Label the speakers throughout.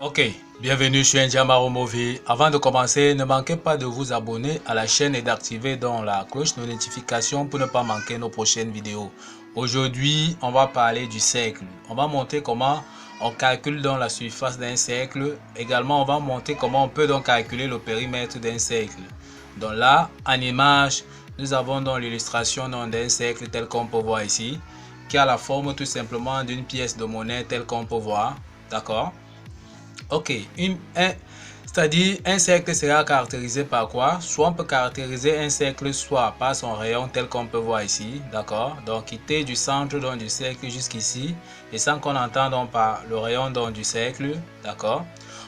Speaker 1: Ok, bienvenue sur Ndiamaro Movie. Avant de commencer, ne manquez pas de vous abonner à la chaîne et d'activer dans la cloche de notification pour ne pas manquer nos prochaines vidéos. Aujourd'hui, on va parler du cercle. On va montrer comment on calcule dans la surface d'un cercle. Également, on va montrer comment on peut donc calculer le périmètre d'un cercle. Donc là, en image, nous avons dans l'illustration d'un cercle tel qu'on peut voir ici, qui a la forme tout simplement d'une pièce de monnaie telle qu'on peut voir. D'accord? Ok, c'est-à-dire un cercle sera caractérisé par quoi? Soit on peut caractériser un cercle soit par son rayon tel qu'on peut voir ici, d'accord? Donc quitter du centre donc, du cercle jusqu'ici et sans qu'on entende donc par le rayon donc, du cercle, d'accord?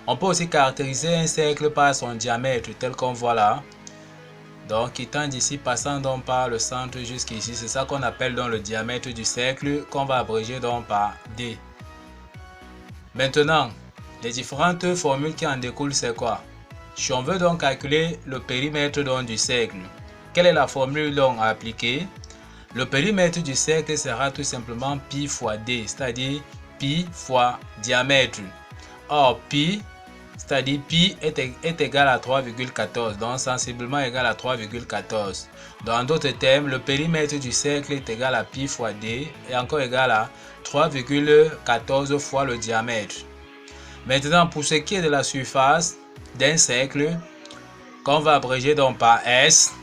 Speaker 1: On peut aussi caractériser un cercle par son diamètre tel qu'on voit là. Donc quittant d'ici, passant donc par le centre jusqu'ici, c'est ça qu'on appelle donc le diamètre du cercle qu'on va abréger donc par D. Maintenant, les différentes formules qui en découlent, c'est quoi? Si on veut donc calculer le périmètre donc du cercle, quelle est la formule donc à appliquer? Le périmètre du cercle sera tout simplement pi fois d, c'est-à-dire pi fois diamètre. Or, pi, c'est-à-dire pi est égal à 3,14, donc sensiblement égal à 3,14. Dans d'autres termes, le périmètre du cercle est égal à pi fois d et encore égal à 3,14 fois le diamètre. Maintenant, pour ce qui est de la surface d'un cercle, qu'on va abréger donc par S,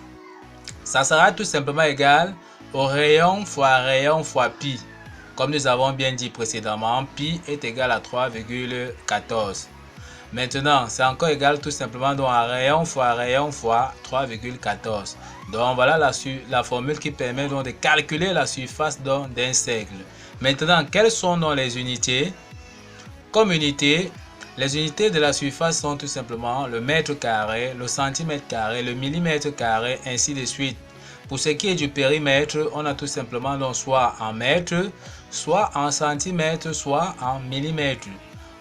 Speaker 1: ça sera tout simplement égal au rayon fois pi. Comme nous avons bien dit précédemment, pi est égal à 3,14. Maintenant, c'est encore égal tout simplement donc à rayon fois 3,14. Donc voilà la formule qui permet donc de calculer la surface d'un cercle. Maintenant, quelles sont donc les unités? Comme unité, les unités de la surface sont tout simplement le mètre carré, le centimètre carré, le millimètre carré, ainsi de suite. Pour ce qui est du périmètre, on a tout simplement donc soit en mètres, soit en centimètres, soit en millimètres.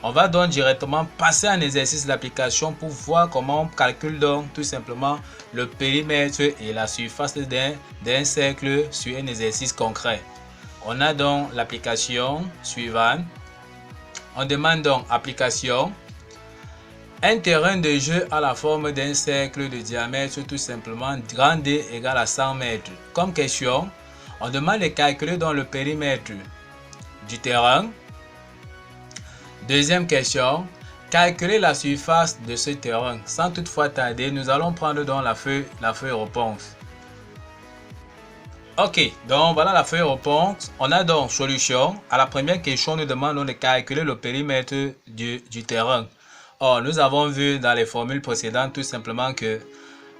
Speaker 1: On va donc directement passer un exercice d'application pour voir comment on calcule donc tout simplement le périmètre et la surface d'un cercle sur un exercice concret. On a donc l'application suivante. On demande donc application. Un terrain de jeu a la forme d'un cercle de diamètre tout simplement grand D égale à 100 mètres. Comme question, on demande de calculer donc le périmètre du terrain. Deuxième question, calculer la surface de ce terrain. Sans toutefois tarder, nous allons prendre donc la feuille réponse. Ok, donc voilà la feuille réponse. On a donc solution. À la première question, nous demandons de calculer le périmètre du terrain. Or, nous avons vu dans les formules précédentes tout simplement que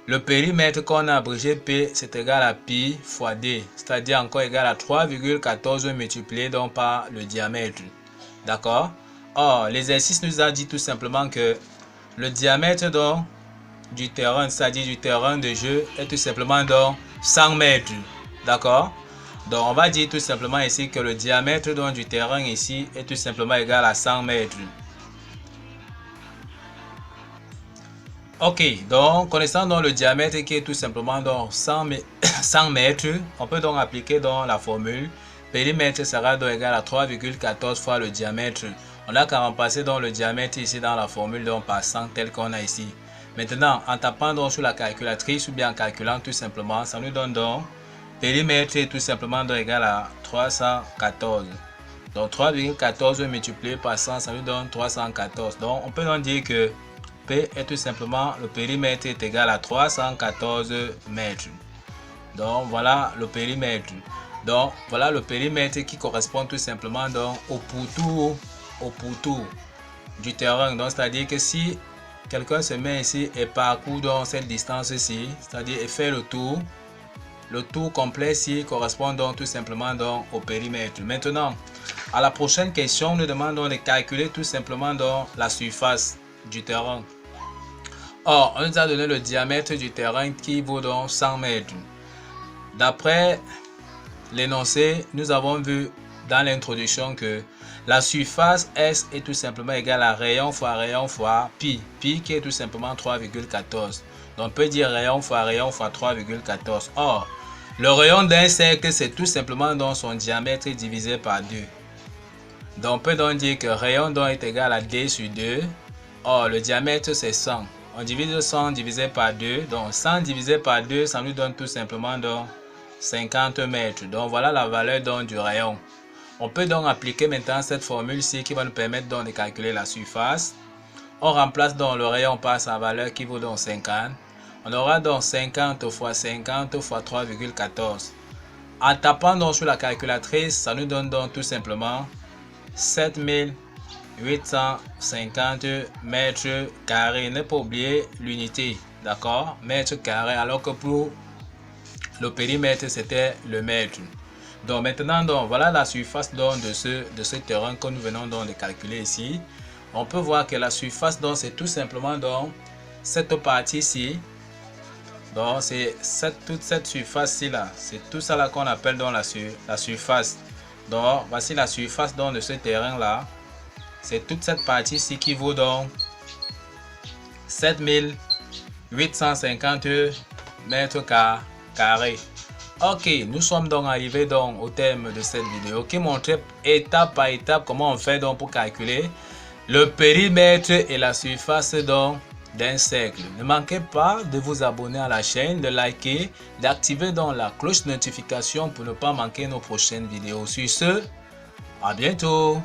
Speaker 1: le périmètre qu'on a abrégé P, c'est égal à pi fois D, c'est-à-dire encore égal à 3,14 multiplié donc par le diamètre. D'accord? Or, l'exercice nous a dit tout simplement que le diamètre donc, du terrain, c'est-à-dire du terrain de jeu, est tout simplement donc 100 mètres. D'accord? Donc, on va dire tout simplement ici que le diamètre donc, du terrain ici est tout simplement égal à 100 mètres. Ok, donc connaissant donc le diamètre qui est tout simplement donc 100 mètres, on peut donc appliquer donc la formule. Périmètre sera donc égal à 3,14 fois le diamètre. On n'a qu'à remplacer donc le diamètre ici dans la formule donc par 100 tel qu'on a ici. Maintenant, en tapant donc sur la calculatrice ou bien en calculant tout simplement, ça nous donne donc périmètre est tout simplement donc égal à 314. Donc 3,14 multiplié par 100, ça nous donne 314. Donc on peut donc dire que P est tout simplement le périmètre est égal à 314 mètres. Donc voilà le périmètre. Donc voilà le périmètre qui correspond tout simplement donc au pourtour du terrain. Donc c'est-à-dire que si quelqu'un se met ici et parcourt dans cette distance-ci, c'est-à-dire et fait le tour complet ici correspond donc tout simplement donc au périmètre. Maintenant, à la prochaine question, nous demandons de calculer tout simplement donc la surface du terrain. Or, on nous a donné le diamètre du terrain qui vaut donc 100 mètres. D'après l'énoncé, nous avons vu dans l'introduction que la surface S est tout simplement égale à rayon fois pi. Pi qui est tout simplement 3,14. Donc on peut dire rayon fois 3,14. Or, le rayon d'un cercle, c'est tout simplement donc son diamètre divisé par 2. Donc on peut donc dire que rayon donc est égal à D sur 2. Or, le diamètre, c'est 100. On divise 100 divisé par 2. Donc, 100 divisé par 2, ça nous donne tout simplement donc 50 mètres. Donc, voilà la valeur donc, du rayon. On peut donc appliquer maintenant cette formule-ci qui va nous permettre donc de calculer la surface. On remplace donc le rayon par sa valeur qui vaut donc 50. On aura donc 50 fois 50 fois 3,14. En tapant donc sur la calculatrice, ça nous donne donc tout simplement 7850 mètres carrés. Ne pas oublier l'unité, d'accord? Mètre carré, alors que pour le périmètre, c'était le mètre. Donc maintenant, donc, voilà la surface donc, de ce terrain que nous venons donc de calculer ici. On peut voir que la surface, donc, c'est tout simplement donc, cette partie-ci. Donc, c'est toute cette surface-ci là. C'est tout ça là qu'on appelle donc, la surface. Donc, voici la surface donc, de ce terrain-là. C'est toute cette partie-ci qui vaut donc 7850 mètres carrés. Ok, nous sommes donc arrivés donc au terme de cette vidéo qui montrait étape par étape comment on fait donc pour calculer le périmètre et la surface donc d'un cercle. Ne manquez pas de vous abonner à la chaîne, de liker, d'activer donc la cloche de notification pour ne pas manquer nos prochaines vidéos. Sur ce, à bientôt.